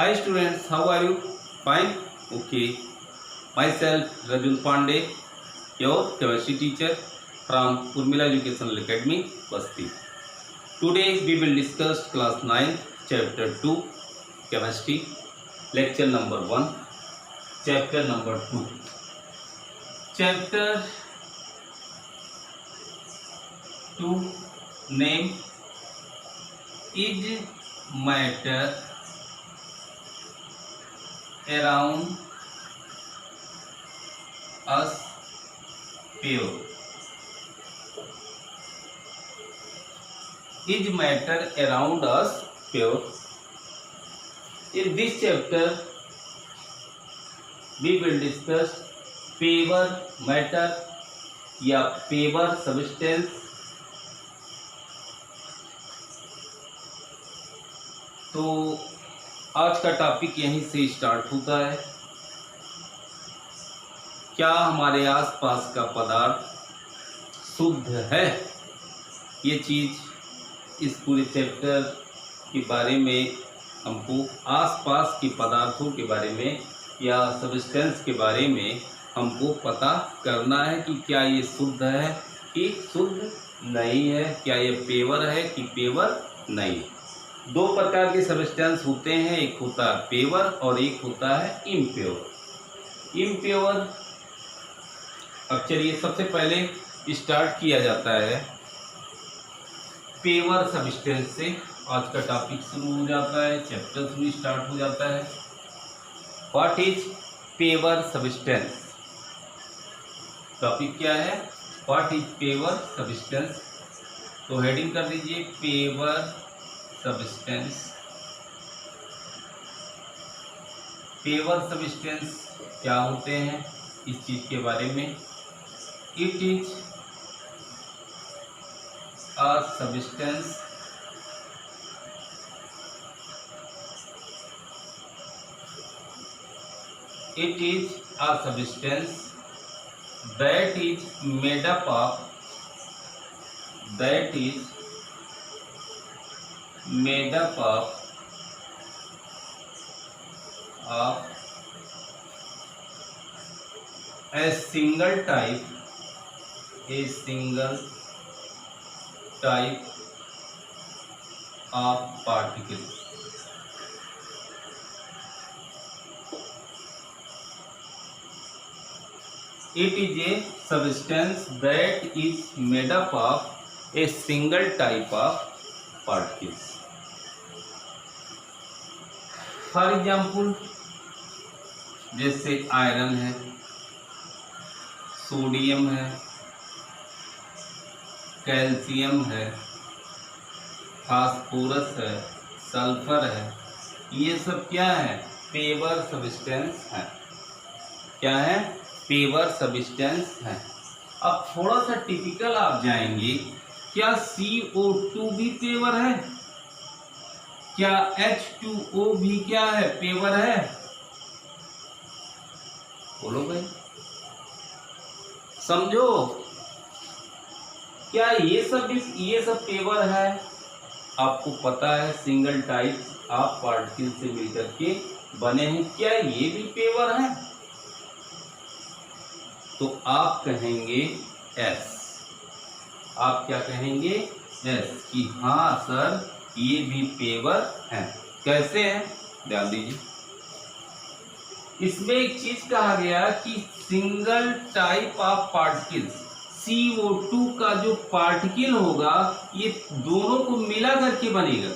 Hi students, how are you? Fine? Okay. Myself Rajul Pandey, your chemistry teacher from Urmila Educational Academy, Basti. Today we will discuss class 9, chapter 2, chemistry, lecture number 1, chapter number 2. Chapter 2 name is matter around us pure. Is matter around us pure? In this chapter we will discuss pure matter या pure substance. तो आज का topic यहीं से start होता है। क्या हमारे आसपास का पदार्थ शुद्ध है? ये चीज़ इस पूरे चैप्टर के बारे में हमको आसपास के पदार्थों के बारे में या सब्सटेंस के बारे में हमको पता करना है कि क्या ये शुद्ध है कि शुद्ध नहीं है, क्या ये पेवर है कि पेवर नहीं है। दो प्रकार के सब्सटेंस होते हैं, एक होता है पेवर और एक होता है इम्प्योर। इम्प्योर, अब चलिए सबसे पहले स्टार्ट किया जाता है पेवर सब्सटेंस से। आज का टॉपिक शुरू हो जाता है, चैप्टर शुरू स्टार्ट हो जाता है। What is pure substance? Topic क्या है? What is pure substance. तो हेडिंग कर दीजिए पेवर सब्सटेंस। पेवर सब्सटेंस क्या होते हैं इस चीज के बारे में। It is a substance it is a substance that is made up of a single type of particle. It is a substance that is made up of a single type of particles. For example, जैसे iron है, sodium है, calcium है, phosphorus है, sulphur है, ये सब क्या है? पेवर सब्सटेंस है। क्या है? पेवर सब्सटेंस है। अब थोड़ा सा टिपिकल आप जाएंगे, क्या CO2 भी पेवर है? क्या H2O भी क्या है? पेवर है? बोलो भाई, समझो। क्या ये सब पेवर है? आपको पता है सिंगल टाइप ऑफ पार्टिकल से मिलकर के बने हैं, क्या ये भी पेवर है? तो आप कहेंगे एस। आप क्या कहेंगे? एस, कि हाँ सर ये भी पेवर है। कैसे है? ध्यान दीजिए, इसमें एक चीज कहा गया कि single type of particles, CO2 का जो पार्टिकल होगा ये दोनों को मिला करके बनेगा।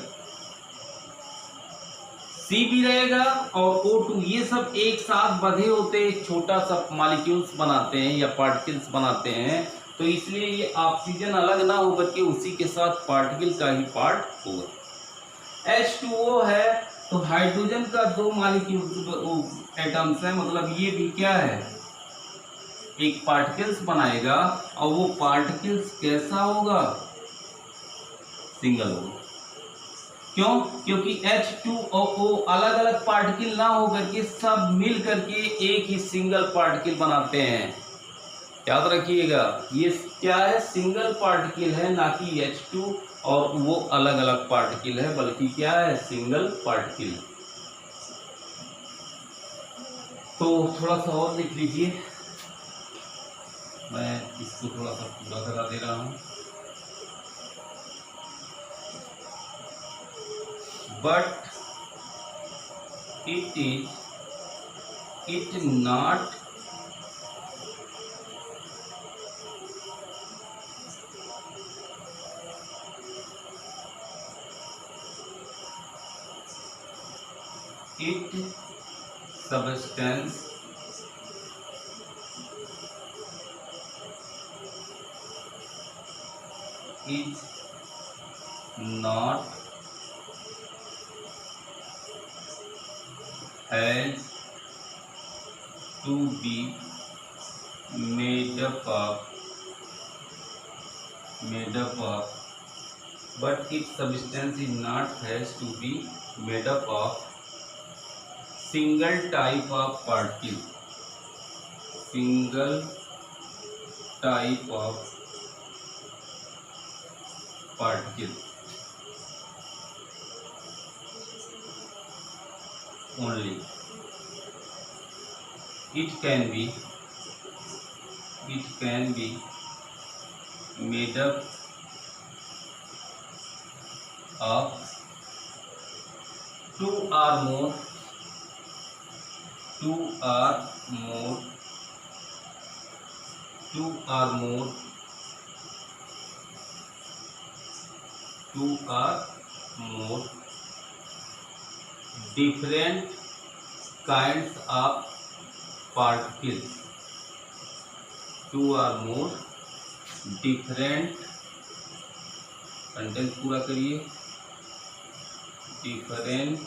C भी रहेगा और O2, ये सब एक साथ बंधे होते एक छोटा सा मॉलिक्यूल्स बनाते हैं या पार्टिकल्स बनाते हैं। तो इसलिए ये ऑक्सीजन अलग ना होकर के उसी के साथ पार्टिकल का ही पार्ट होगा। H2O है तो हाइड्रोजन का दो मॉलिक्यूल एटम्स है, मतलब ये भी क्या है? एक पार्टिकल्स बनाएगा और वो पार्टिकल्स कैसा होगा? सिंगल होगा। क्यों? क्योंकि H2O अलग अलग पार्टिकल ना होकर के सब मिल करके एक ही सिंगल पार्टिकल बनाते हैं। याद रखिएगा, ये क्या है? सिंगल पार्टिकल है, ना कि H2 और वो अलग अलग पार्टिकल है, बल्कि क्या है? Single particle. तो थोड़ा सा और लिख लीजिए, मैं इसको थोड़ा सा पूरा करा दे रहा हूँ। But it not it substance is not has to be made up of but its substance is not has to be made up of single type of particle only. It can be made up of two or more different kinds of particles. Two or more different, sentence पूरा करिए, different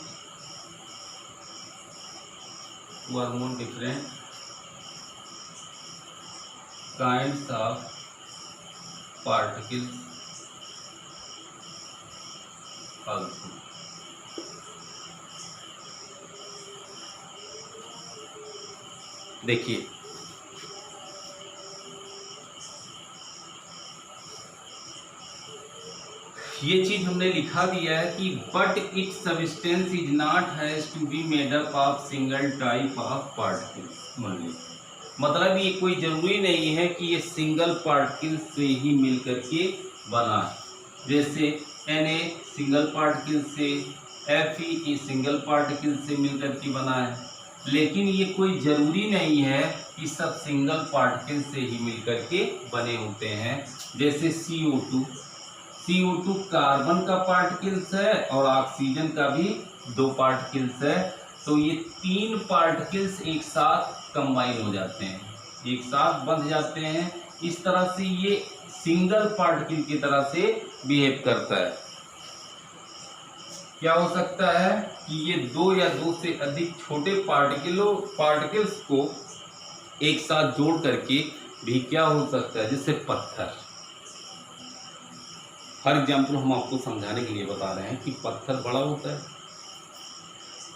kinds of particles also. देखिए ये चीज हमने लिखा दिया है कि but it substance is not has to be made up of single type of particles only. मतलब ये कोई जरूरी नहीं है कि ये सिंगल पार्टिकल से ही मिल करके बना है। जैसे Na सिंगल पार्टिकल से, Fe सिंगल पार्टिकल से मिल करके बना है, लेकिन ये कोई जरूरी नहीं है कि सब सिंगल पार्टिकल से ही मिल करके बने होते हैं। जैसे CO2 कार्बन का पार्टिकल्स है और ऑक्सीजन का भी 2 पार्टिकल्स है, तो ये 3 पार्टिकल्स एक साथ कंबाइन हो जाते हैं, एक साथ बंध जाते हैं। इस तरह से ये सिंगल पार्टिकल की तरह से बिहेव करता है। क्या हो सकता है कि ये 2 या 2 से अधिक छोटे पार्टिकल्स को एक साथ जोड़ करके भी क्या हो सकता है, जैसे पत्थर। हर एग्जाम्पल हम आपको समझाने के लिए बता रहे हैं कि पत्थर बड़ा होता है,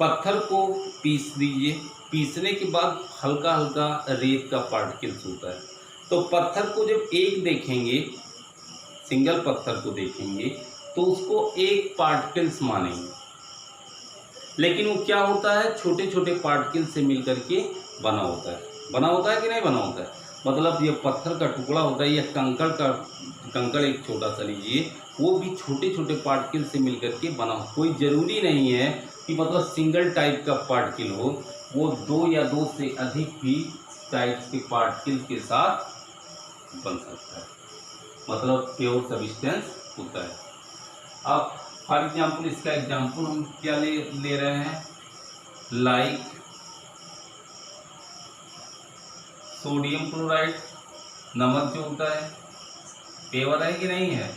पत्थर को पीस दीजिए, पीसने के बाद हल्का हल्का रेत का पार्टिकल्स होता है। तो पत्थर को जब एक देखेंगे, सिंगल पत्थर को देखेंगे तो उसको एक पार्टिकल्स मानेंगे, लेकिन वो क्या होता है, छोटे छोटे पार्टिकल से मिलकर के बना होता है कि नहीं बना होता है। मतलब ये पत्थर का टुकड़ा होता है या कंकड़ एक छोटा सा लीजिए, वो भी छोटे छोटे पार्टिकल से मिलकर के बना हो। कोई ज़रूरी नहीं है कि मतलब सिंगल टाइप का पार्टिकल हो, वो 2 या 2 से अधिक भी टाइप्स के पार्टिकल के साथ बन सकता है, मतलब प्योर सब्सटेंस होता है। अब फॉर एग्जाम्पल इसका एग्जाम्पल हम क्या ले रहे हैं, लाइक सोडियम क्लोराइड, नमक जो होता है पेवर है कि नहीं है,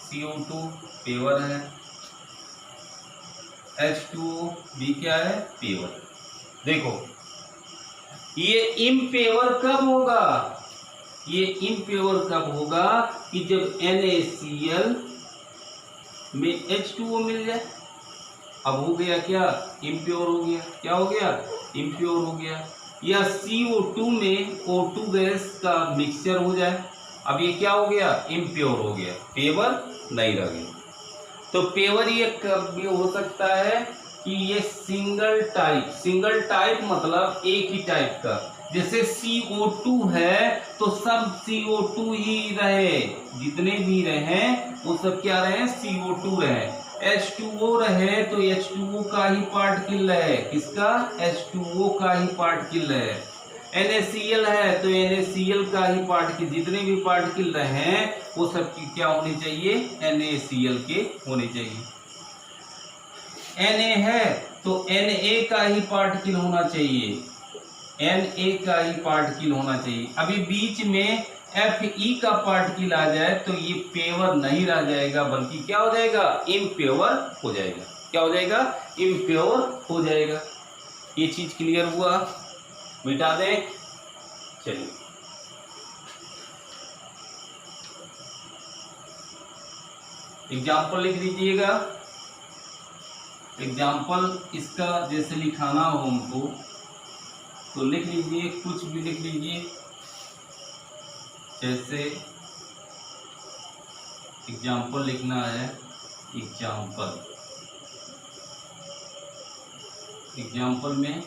CO2 पेवर है, H2O भी क्या है, पेवर। देखो ये इम्पेवर कब होगा, ये इम्पेवर कब होगा कि जब NaCl में H2O मिल जाए। अब हो गया क्या, इम्प्योर हो गया। क्या हो गया, इम्प्योर हो गया। या CO2 में O2 गैस का मिक्सचर हो जाए, अब ये क्या हो गया, इम्प्योर हो गया, पेवर नहीं रह गया। तो पेवर ये कब भी हो सकता है कि ये सिंगल टाइप मतलब एक ही टाइप का। जैसे CO2 है तो सब CO2 ही रहे, जितने भी रहे वो सब क्या रहे, CO2 रहे। H2O रहे तो H2O का ही पार्टिकल रहे, किसका, H2O का ही पार्टिकल रहे। NaCl है तो NaCl का ही पार्टिकल, जितने भी पार्टिकल रहे वो सब की क्या होनी चाहिए, NaCl के होने चाहिए। Na है तो Na का ही पार्टिकल होना चाहिए, Na का ही पार्टिकल होना चाहिए। अभी बीच में Fe का पार्टिकल आ जाए तो ये पेवर नहीं रह जाएगा, बल्कि क्या हो जाएगा, इम्प्योर हो जाएगा। क्या हो जाएगा, इम्प्योर हो जाएगा। ये चीज क्लियर हुआ, मिटा दें। चलिए एग्जाम्पल लिख लीजिएगा। एग्जाम्पल इसका जैसे लिखाना हो हमको तो लिख लीजिए, कुछ भी लिख लीजिए। जैसे एग्जाम्पल लिखना है, एग्जाम्पल में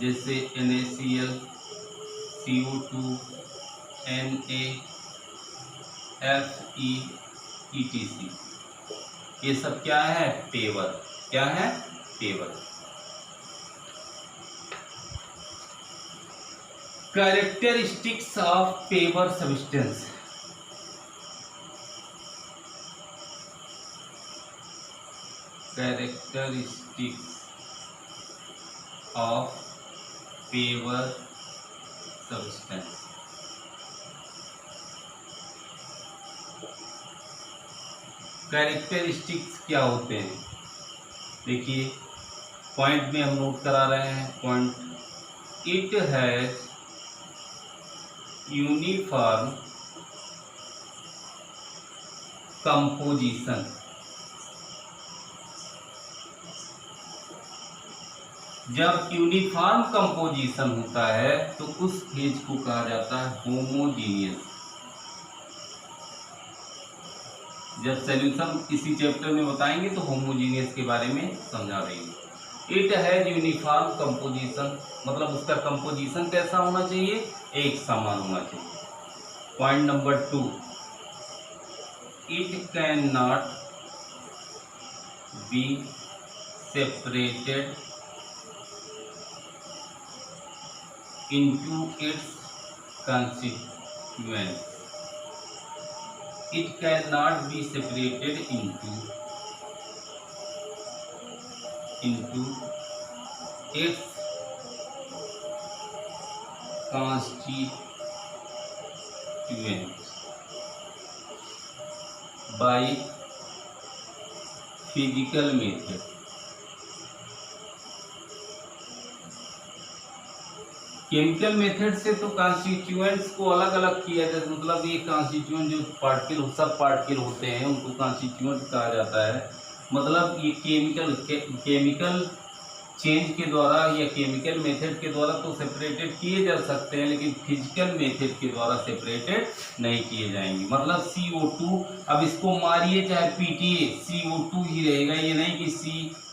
जैसे NaCl, CO2, Na, Fe, etc, ये सब क्या है, पेवर। क्या है, pure. Characteristics of pure substance. Characteristics of pure substance. Characteristics क्या होते हैं, देखिए पॉइंट में हम नोट करा रहे हैं। Point, it has uniform composition. जब यूनिफॉर्म कंपोजिशन होता है तो उस फेज को कहा जाता है होमोजीनियस। जब सॉल्यूशन इसी चैप्टर में बताएंगे तो होमोजीनियस के बारे में समझा देंगे। इट हैज यूनिफॉर्म कंपोजिशन मतलब उसका कंपोजिशन कैसा होना चाहिए, एक समान होना चाहिए। Point number 2, it can not be separated into its constituents. It cannot be separated into its constituents by physical method. Chemical method से तो कॉन्स्टिट्यूएंट्स को अलग अलग किया जाता है, मतलब ये कॉन्स्टिट्यूएंट जो पार्टिकल, सब पार्टिकल होते हैं उनको कॉन्स्टिट्यूएंट कहा जाता है। मतलब ये केमिकल चेंज के द्वारा या केमिकल मेथड के द्वारा तो सेपरेटेड किए जा सकते हैं, लेकिन फिजिकल मेथड के द्वारा सेपरेटेड नहीं किए जाएंगे। मतलब CO2, अब इसको मारिए चाहे पीटिए CO2 ही रहेगा, ये नहीं कि C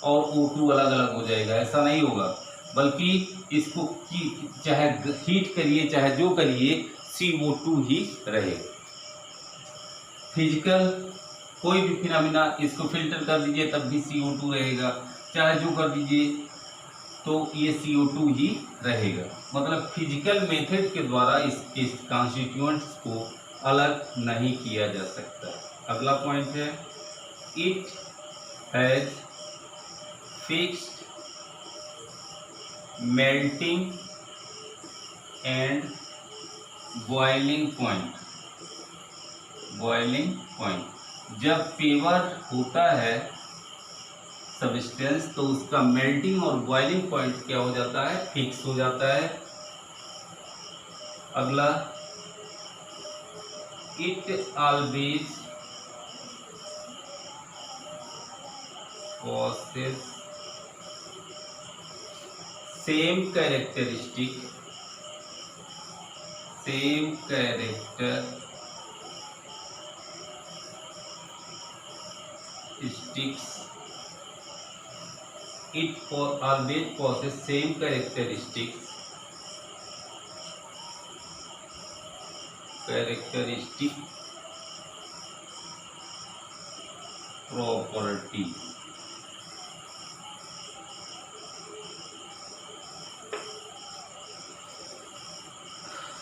और O2 अलग अलग हो जाएगा, ऐसा नहीं होगा। बल्कि इसको चाहे हीट करिए चाहे जो करिए CO2 ही रहे। फिजिकल कोई भी फिनोमिना, इसको फिल्टर कर दीजिए तब भी CO2 रहेगा, चाहे जो कर दीजिए तो ये CO2 ही रहेगा। मतलब फिजिकल मेथड के द्वारा इसके कॉन्स्टिट्यूएंट्स को अलग नहीं किया जा सकता। अगला पॉइंट है, it has fixed melting and boiling point. जब पेवर होता है सब्सटेंस तो उसका मेल्टिंग और बॉइलिंग पॉइंट क्या हो जाता है, फिक्स हो जाता है। अगला, it always possesses same characteristics it always possess same characteristics properties।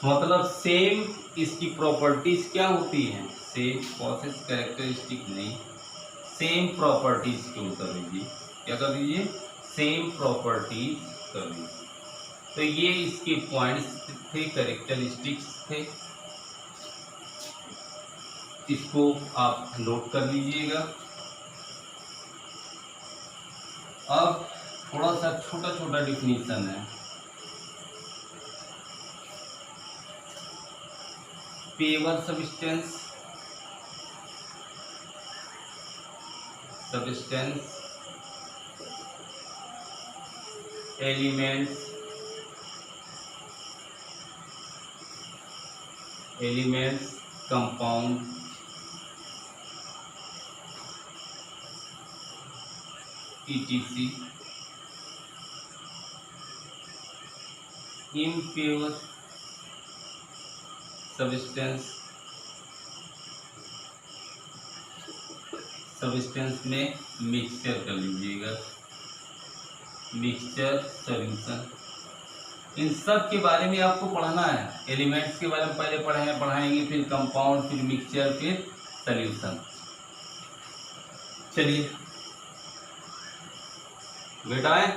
मतलब सेम इसकी प्रॉपर्टीज क्या होती हैं, सेम प्रोसेस कैरेक्टरिस्टिक नहीं, सेम प्रॉपर्टीज के उत्तर दीजिए, क्या कर दीजिए, सेम प्रॉपर्टीज कर दीजिए। तो ये इसके पॉइंट्स थे, कैरेक्टरिस्टिक्स थे, इसको आप नोट कर लीजिएगा। अब थोड़ा सा छोटा छोटा डिफिनीशन है। Pure substance, elements, compound, etc। Impure substance में मिक्सचर कर लीजिएगा, मिक्सचर सॉल्यूशन। इन सब के बारे में आपको पढ़ना है। एलिमेंट्स के बारे में पहले पढ़ाएंगे, फिर कंपाउंड, फिर मिक्सचर, फिर सॉल्यूशन। चलिए बेटाएं,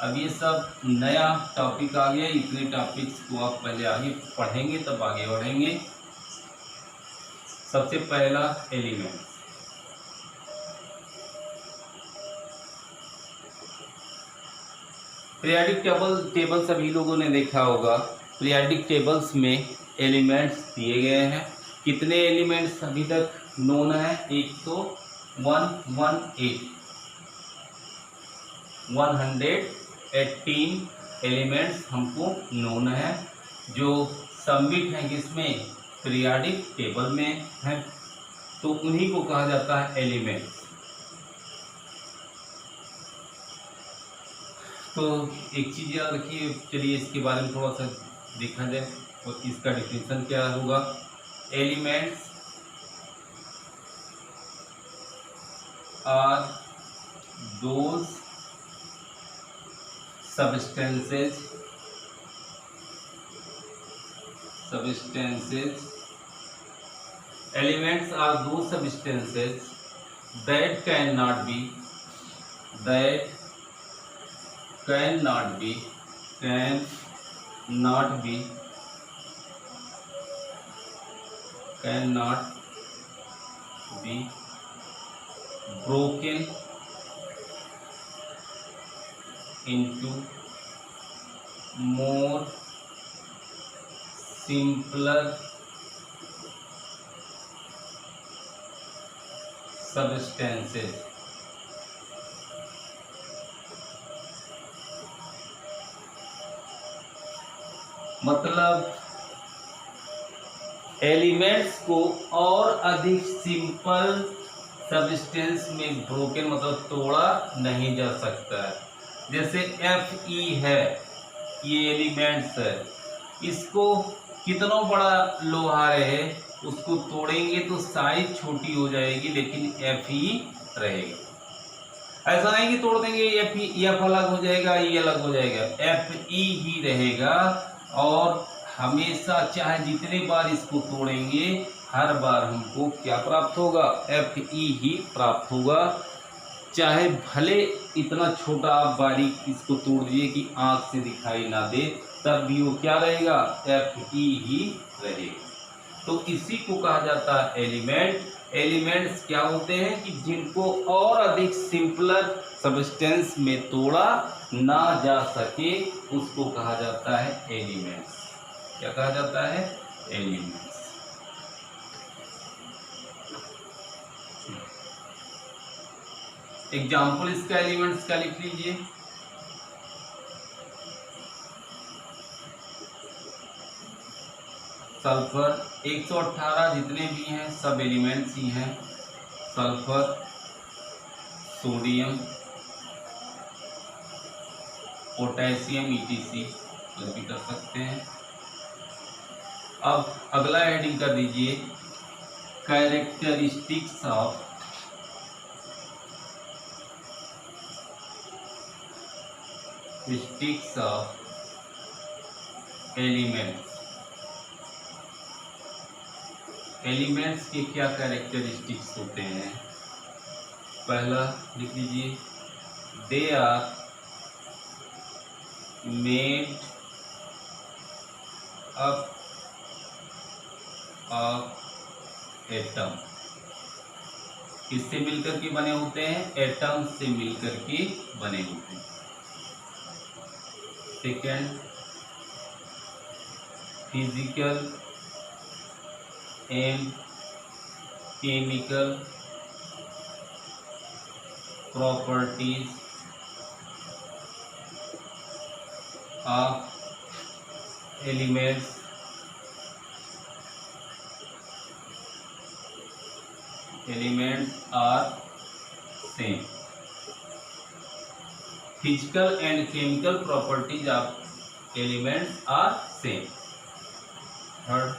अब ये सब नया टॉपिक आ गया। इतने टॉपिक्स को आप पहले आगे पढ़ेंगे तब आगे बढ़ेंगे। सबसे पहला एलिमेंट, पीरियाडिक टेबल सभी लोगों ने देखा होगा। पीरियाडिक टेबल्स में एलिमेंट्स दिए गए हैं। कितने एलिमेंट्स अभी तक नोन है? 118 एलिमेंट्स हमको नोन है, जो सबमिट हैं किसमें? पीरियाडिक टेबल में है। तो उन्हीं को कहा जाता है एलिमेंट्स। तो एक चीज़ याद रखिए, चलिए इसके बारे में थोड़ा सा देखा जाए और इसका डिफिनेशन क्या होगा। Elements are those substances elements are those substances that cannot be broken into more simpler substances। मतलब एलिमेंट्स को और अधिक सिंपल सब्सटेंस में ब्रोकन मतलब तोड़ा नहीं जा सकता है। जैसे Fe है, ये एलिमेंट्स है, इसको कितना बड़ा लोहा रहे उसको तोड़ेंगे तो साइज छोटी हो जाएगी, लेकिन Fe रहेगा। ऐसा नहीं कि तोड़ देंगे F अलग हो जाएगा, ये अलग हो जाएगा, Fe ही रहेगा। और हमेशा चाहे जितने बार इसको तोड़ेंगे हर बार हमको क्या प्राप्त होगा? Fe ही प्राप्त होगा। चाहे भले इतना छोटा आप बारीक इसको तोड़ दीजिए कि आंख से दिखाई ना दे, तब भी वो क्या रहेगा? Fe ही रहेगा। तो इसी को कहा जाता है एलिमेंट। एलिमेंट्स क्या होते हैं कि जिनको और अधिक सिंपलर सब्सटेंस में तोड़ा ना जा सके, उसको कहा जाता है एलिमेंट्स। क्या कहा जाता है? एलिमेंट्स। एग्जाम्पल इसका एलिमेंट्स का लिख लीजिए। सल्फर, 118 जितने भी हैं सब एलिमेंट्स ही हैं। सल्फर, सोडियम, पोटेशियम ETC भी कर सकते हैं। अब अगला हेडिंग कर दीजिए कैरेक्टरिस्टिक्स ऑफ एलिमेंट्स। एलिमेंट्स के क्या कैरेक्टरिस्टिक्स होते हैं? पहला लिख लीजिए, they are made up of atom. किससे मिलकर के बने होते हैं? एटम से मिलकर के बने होते हैं। Second, physical and chemical properties of elements are same. Physical and chemical properties of elements are same. Third,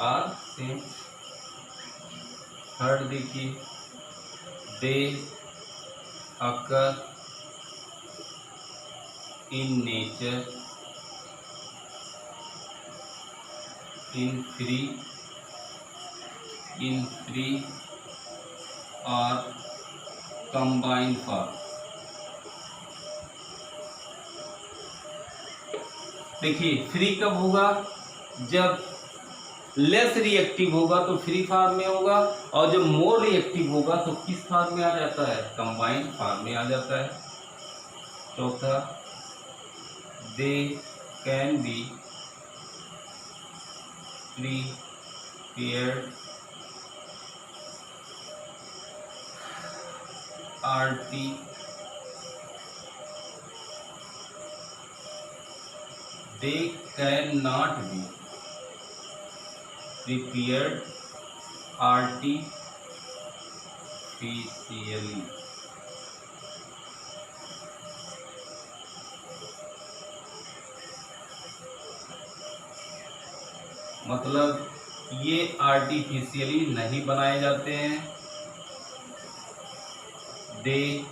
are same. Third देखिए, they occur in nature in free और कंबाइंड फॉर्म। देखिए, फ्री कब होगा? जब लेस रिएक्टिव होगा तो free form में होगा, और जब मोर रिएक्टिव होगा तो किस फॉर्म में आ जाता है? कंबाइंड फॉर्म में आ जाता है। चौथा, they can be prepared they cannot be prepared artificially। मतलब ये आर्टिफिशियली नहीं बनाए जाते हैं। They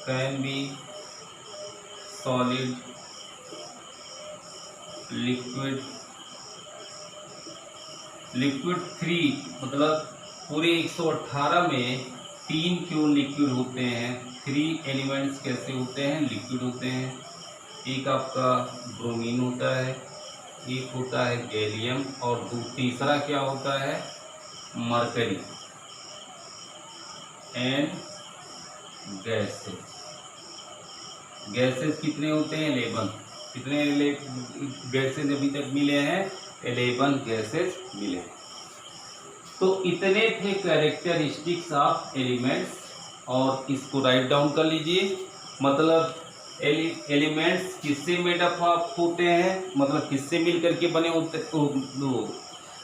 can be solid, liquid three, मतलब पूरे 118 में 3 क्यों लिक्विड होते हैं? 3 एलिमेंट्स कैसे होते हैं? लिक्विड होते हैं। एक आपका ब्रोमीन होता है, एक होता है गैलियम, और तीसरा क्या होता है? मरकरी। And gases. गैसेस कितने होते हैं? 11। कितने गैसेस अभी तक मिले हैं? 11 गैसेस मिले। तो इतने थे कैरेक्टरिस्टिक्स ऑफ एलिमेंट्स, और इसको राइट डाउन कर लीजिए। मतलब एलिमेंट्स किससे मेडअप होते हैं? मतलब किससे मिलकर के बने होते?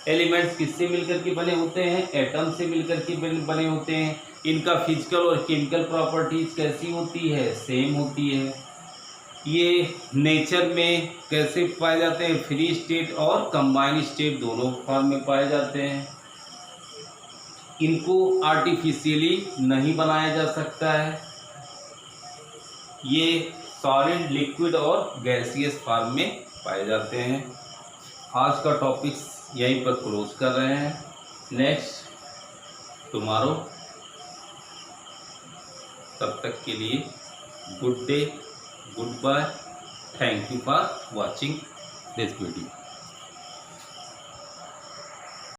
एलिमेंट्स किससे मिलकर के बने होते हैं? एटम से मिलकर के बने होते हैं। इनका फिजिकल और केमिकल प्रॉपर्टीज कैसी होती है? सेम होती है। ये नेचर में कैसे पाए जाते हैं? फ्री स्टेट और कंबाइंड स्टेट दोनों फॉर्म में पाए जाते हैं। इनको आर्टिफिशियली नहीं बनाया जा सकता है। ये सॉलिड, लिक्विड और गैसियस फॉर्म में पाए जाते हैं। आज का टॉपिक्स यहीं पर क्लोज कर रहे हैं। Next tomorrow. तब तक के लिए good day, goodbye. Thank you for watching this video.